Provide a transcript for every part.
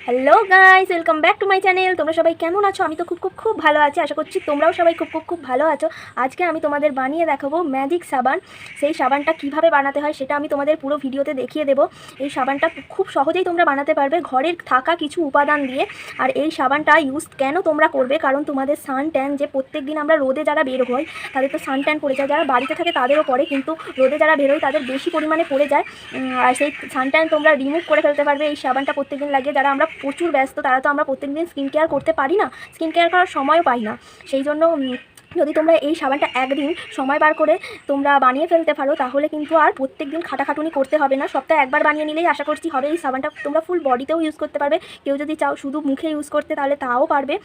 Hello guys, welcome back to my channel. তোমরা সবাই কেমন আছো? আমি তো খুব ভালো আছি। আশা করছি তোমরাও সবাই খুব ভালো আছো। আজকে আমি তোমাদের বানিয়ে দেখাবো ম্যাজিক সাবান। সেই সাবানটা কিভাবে বানাতে হয় সেটা আমি তোমাদের পুরো ভিডিওতে দেখিয়ে দেবো। এই সাবানটা খুব সহজেই তোমরা বানাতে পারবে ঘরের থাকা কিছু উপাদান দিয়ে। আর এই সাবানটা ইউজ কেন তোমরা করবে, কারণ তোমাদের সান ট্যান, যে প্রত্যেক দিন আমরা রোদে যারা বের হই তাদের তো সান ট্যান পড়ে যায়, যারা বাড়িতে থাকে তাদেরও পড়ে, কিন্তু রোদে যারা বেরোয় তাদের বেশি পরিমাণে পড়ে যায়। আর সেই সান ট্যান তোমরা রিমুভ করে ফেলতে পারবে এই সাবানটা প্রত্যেকদিন লাগিয়ে। যারা আমরা প্রচুর ব্যস্ত তারা তো আমরা প্রত্যেকদিন স্কিন কেয়ার করতে পারি না, স্কিন কেয়ার করার সময়ও পাই না। সেই জন্য যদি তোমরা এই সাবানটা একদিন সময় বার করে তোমরা বানিয়ে ফেলতে পারো, তাহলে কিন্তু আর প্রত্যেক দিন খাটাখাটুনি করতে হবে না। সপ্তাহে একবার বানিয়ে নিলেই আশা করছি হবে। এই সাবানটা তোমরা ফুল বডিতেও ইউজ করতে পারবে। কেউ যদি চাও শুধু মুখে ইউজ করতে তাহলে তাও পারবে।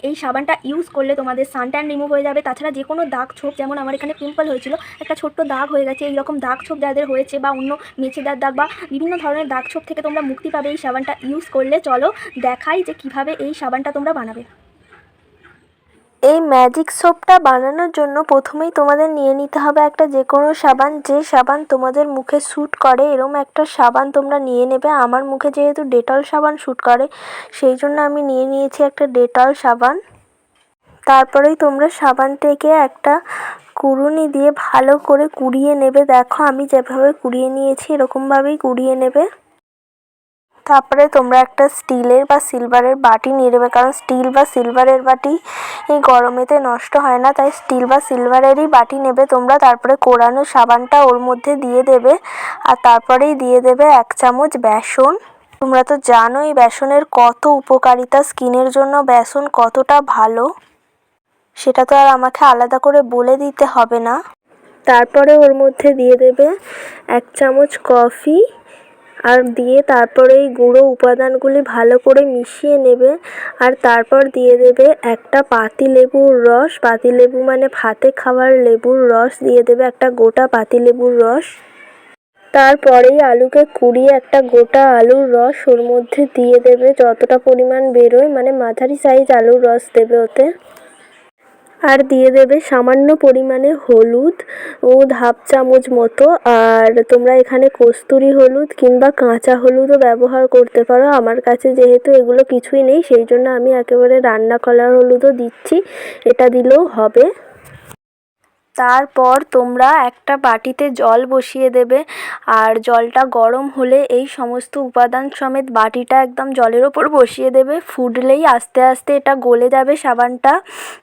এই সাবানটা ইউজ করলে তোমাদের সানট্যান রিমুভ হয়ে যাবে। তাছাড়া যে কোনো দাগ ছোপ, যেমন আমার এখানে পিম্পল হয়েছিল, একটা ছোট্ট দাগ হয়ে গেছে, এইরকম দাগ ছোপ যাদের হয়েছে বা অন্য মেছেদার দাগ বা বিভিন্ন ধরনের দাগ ছোপ থেকে তোমরা মুক্তি পাবে এই সাবানটা ইউজ করলে। চলো দেখাই যে কিভাবে এই সাবানটা তোমরা বানাবে। এই ম্যাজিক সোপটা বানানোর জন্য প্রথমেই তোমাদের নিয়ে নিতে হবে একটা যে কোনো সাবান, যে সাবান তোমাদের মুখে শ্যুট করে এরম একটা সাবান তোমরা নিয়ে নেবে। আমার মুখে যেহেতু ডেটল সাবান শ্যুট করে সেই জন্য আমি নিয়ে নিয়েছি একটা ডেটল সাবান। তারপরেই তোমরা সাবানটাকে একটা কুড়ুনি দিয়ে ভালো করে কুড়িয়ে নেবে। দেখো আমি যেভাবে কুড়িয়ে নিয়েছি এরকমভাবেই কুড়িয়ে নেবে। তারপরে তোমরা একটা স্টিলের বা সিলভারের বাটি নিয়ে নেবে, কারণ স্টিল বা সিলভারের বাটি এই গরমেতে নষ্ট হয় না, তাই স্টিল বা সিলভারেরই বাটি নেবে তোমরা। তারপরে কোরানো সাবানটা ওর মধ্যে দিয়ে দেবে, আর তারপরেই দিয়ে দেবে 1 চামচ বেসন। তোমরা তো জানোই বেসনের কত উপকারিতা, স্কিনের জন্য বেসন কতটা ভালো, সেটা তো আর আমাকে আলাদা করে বলে দিতে হবে না। তারপরে ওর মধ্যে দিয়ে দেবে 1 চামচ কফি, আর দিয়ে তারপরে এই গুঁড়ো উপাদানগুলি ভালো করে মিশিয়ে নেবে। আর তারপর দিয়ে দেবে একটা পাতিলেবুর রস, পাতিলেবু মানে ভাতে খাওয়ার লেবুর রস দিয়ে দেবে, একটা গোটা পাতিলেবুর রস। তারপরেই আলুকে কুড়িয়ে একটা গোটা আলুর রস ওর মধ্যে দিয়ে দেবে, যতটা পরিমাণ বেরোয়, মানে মাঝারি সাইজ আলুর রস দেবে ওতে। আর দিয়ে দেবে সামান্য পরিমাণে হলুদ, ও হাফ চামচ মতো। আর তোমরা এখানে কস্তুরি হলুদ কিংবা কাঁচা হলুদও ব্যবহার করতে পারো। আমার কাছে যেহেতু এগুলো কিছুই নেই সেই জন্য আমি একেবারে রান্না করার হলুদও দিচ্ছি, এটা দিলেও হবে। তারপর তোমরা একটা বাটিতে জল বসিয়ে দেবে, আর জলটা গরম হলে এই সমস্ত উপাদান সমেত বাটিটা একদম জলের ওপর বসিয়ে দেবে। ফুটলেই আস্তে আস্তে এটা গলে যাবে সাবানটা।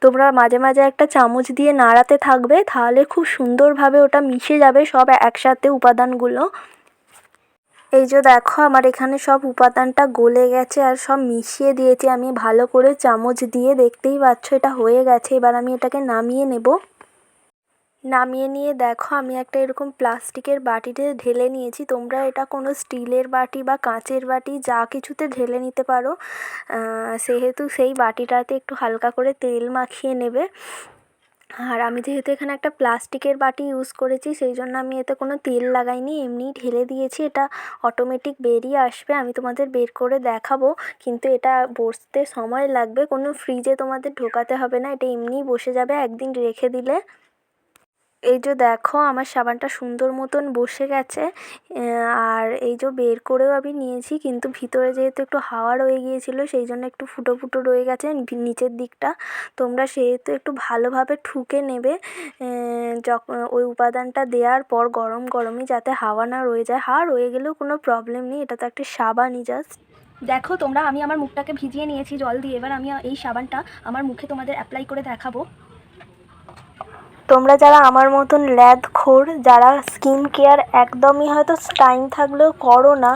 তোমরা মাঝে মাঝে একটা চামচ দিয়ে নাড়াতে থাকবে, তাহলে খুব সুন্দরভাবে ওটা মিশে যাবে সব একসাথে উপাদানগুলো। এই যে দেখো আমার এখানে সব উপাদানটা গলে গেছে আর সব মিশিয়ে দিয়েছি আমি ভালো করে চামচ দিয়ে, দেখতেই পাচ্ছ এটা হয়ে গেছে। এবার আমি এটাকে নামিয়ে নেব। নামিয়ে নিয়ে দেখো আমি একটা এরকম প্লাস্টিকের বাটিতে ঢেলে নিয়েছি। তোমরা এটা কোনো স্টিলের বাটি বা কাঁচের বাটি যা কিছুতে ঢেলে নিতে পারো। সেহেতু সেই বাটিটাতে একটু হালকা করে তেল মাখিয়ে নেবে। আর আমি যেহেতু এখানে একটা প্লাস্টিকের বাটি ইউজ করেছি সেই জন্য আমি এতে কোনো তেল লাগাইনি, এমনিই ঢেলে দিয়েছি। এটা অটোমেটিক বেরিয়ে আসবে, আমি তোমাদের বের করে দেখাবো, কিন্তু এটা বসতে সময় লাগবে। কোনো ফ্রিজে তোমাদের ঢোকাতে হবে না, এটা এমনিই বসে যাবে একদিন রেখে দিলে। এই যে দেখো আমার সাবানটা সুন্দর মতন বসে গেছে। আর এই যে বের করেও আমি নিয়েছি, কিন্তু ভিতরে যেহেতু একটু হাওয়া রয়ে গিয়েছিলো সেই জন্য একটু ফুটো ফুটো রয়ে গেছে নিচের দিকটা। তোমরা সেহেতু একটু ভালোভাবে ঠুকে নেবে যখন ওই উপাদানটা দেওয়ার পর গরম গরমই, যাতে হাওয়া না রয়ে যায়। হাওয়া রয়ে গেলেও কোনো প্রবলেম নেই, এটা তো একটা সাবানই জাস্ট। দেখো তোমরা, আমি আমার মুখটাকে ভিজিয়ে নিয়েছি জল দিয়ে। এবার আমি এই সাবানটা আমার মুখে তোমাদের অ্যাপ্লাই করে দেখাবো। তোমরা যারা আমার মতন ল্যাদখোর, যারা স্কিন কেয়ার একদমই হয়তো টাইম থাকলেও করো না,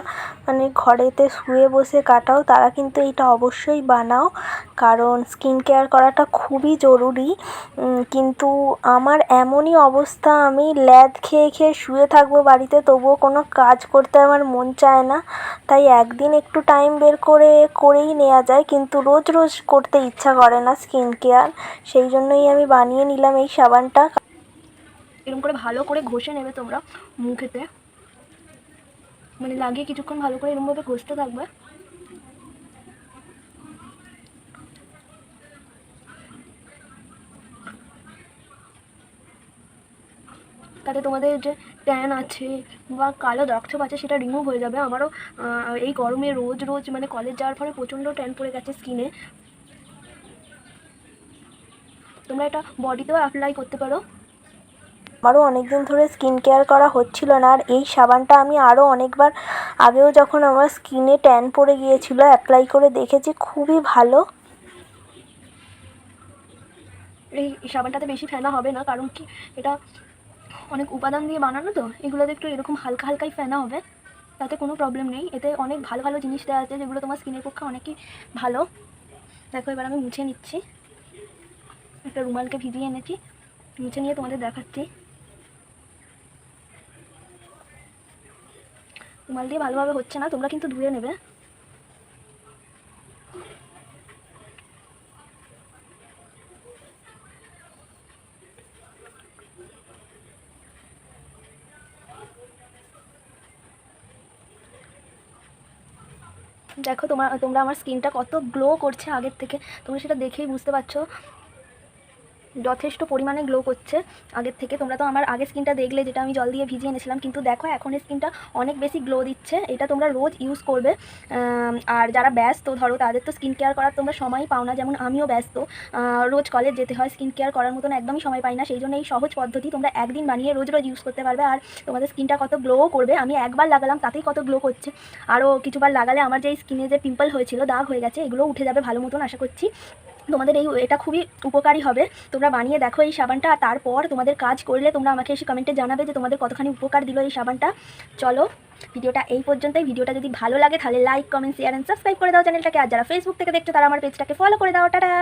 মানে ঘরেতে শুয়ে বসে কাটাও, তারা কিন্তু এটা অবশ্যই বানাও, কারণ স্কিন কেয়ার করাটা খুবই জরুরি। কিন্তু আমার এমনই অবস্থা, আমি ল্যাদ খেয়ে খেয়ে শুয়ে থাকবো বাড়িতে, তবুও কোনো কাজ করতে আমার মন চায় না। তাই একদিন একটু টাইম বের করে করেই নেওয়া যায়, কিন্তু রোজ রোজ করতে ইচ্ছা করে না স্কিন কেয়ার। সেই জন্যই আমি বানিয়ে নিলাম এই সাবানটা। এরকম করে ভালো করে ঘষে নেবে তোমরা মুখেতে, মানে লাগিয়ে কিছুক্ষণ ভালো করে এরকমভাবে ঘষতে থাকবে। তাতে তোমাদের যে ট্যান আছে বা কালো দাগছোপ আছে সেটা রিমুভ হয়ে যাবে। আমারও এই গরমে রোজ রোজ মানে কলেজ যাওয়ার ফলে প্রচণ্ড ট্যান পড়ে গেছে স্কিনে। তোমরা এটা বডিতেও অ্যাপ্লাই করতে পারো। আমারও অনেক দিন ধরে স্কিন কেয়ার করা হচ্ছিল না, আর এই সাবানটা আমি আরও অনেকবার আগেও যখন আমার স্কিনে ট্যান পড়ে গিয়েছিল অ্যাপ্লাই করে দেখেছি, খুবই ভালো। এই সাবানটাতে বেশি ফেনা হবে না, কারণ কি এটা অনেক উপাদান দিয়ে বানানো তো, এগুলোতে একটু এরকম হালকা হালকাই ফেনা হবে, তাতে কোনো প্রবলেম নেই। এতে অনেক ভালো ভালো জিনিস দেওয়া আছে যেগুলো তোমার স্কিনের পক্ষে অনেকই ভালো। দেখো এবার আমি মুছে নিচ্ছি, একটা রুমালকে ভিজিয়ে এনেছি, মুছে নিয়ে তোমাদের দেখাচ্ছি। রুমাল দিয়ে ভালোভাবে হচ্ছে না, তোমরা কিন্তু ধুয়ে নেবে। দেখো তোমরা আমার স্কিনটা কত গ্লো করছে আগের থেকে, তোমরা সেটা দেখেই বুঝতে পারছো, যথেষ্ট পরিমাণে গ্লো করছে আগের থেকে। তোমরা তো আমার আগের স্কিনটা দেখলে, যেটা আমি জল দিয়ে ভিজিয়ে এনেছিলাম, কিন্তু দেখো এখন স্কিনটা অনেক বেশি গ্লো দিচ্ছে। এটা তোমরা রোজ ইউজ করবে। আর যারা ব্যস্ত ধরো, তাদের তো স্কিন কেয়ার করার তোমরা সময়ই পাও না, যেমন আমিও ব্যস্ত, রোজ কলেজ যেতে হয়, স্কিন কেয়ার করার মতন একদমই সময় পাই না। সেই জন্য এই সহজ পদ্ধতি তোমরা একদিন বানিয়ে রোজ রোজ ইউজ করতে পারবে, আর তোমাদের স্কিনটা কত গ্লোও করবে। আমি একবার লাগালাম তাতেই কত গ্লো করছে, আরও কিছুবার লাগালে আমার যে স্কিনে যে পিম্পল হয়েছিল, দাগ হয়ে গেছে, এগুলো উঠে যাবে ভালো মতন। আশা করছি তোমাদের এটা খুবই উপকারী হবে। তোমরা বানিয়ে দেখো এই সাবানটা, আর তারপর তোমাদের কাজ করলে তোমরা আমাকে এসে কমেন্টে জানাবে যে তোমাদের কতখানি উপকার দিল এই সাবানটা। চলো ভিডিওটা এই পর্যন্তই। ভিডিওটা যদি ভালো লাগে তাহলে like, comment, share and subscribe করে দাও চ্যানেলটাকে। আর যারা ফেসবুক থেকে দেখছো তারা আমার পেজটাকে ফলো করে দাও। টাটা।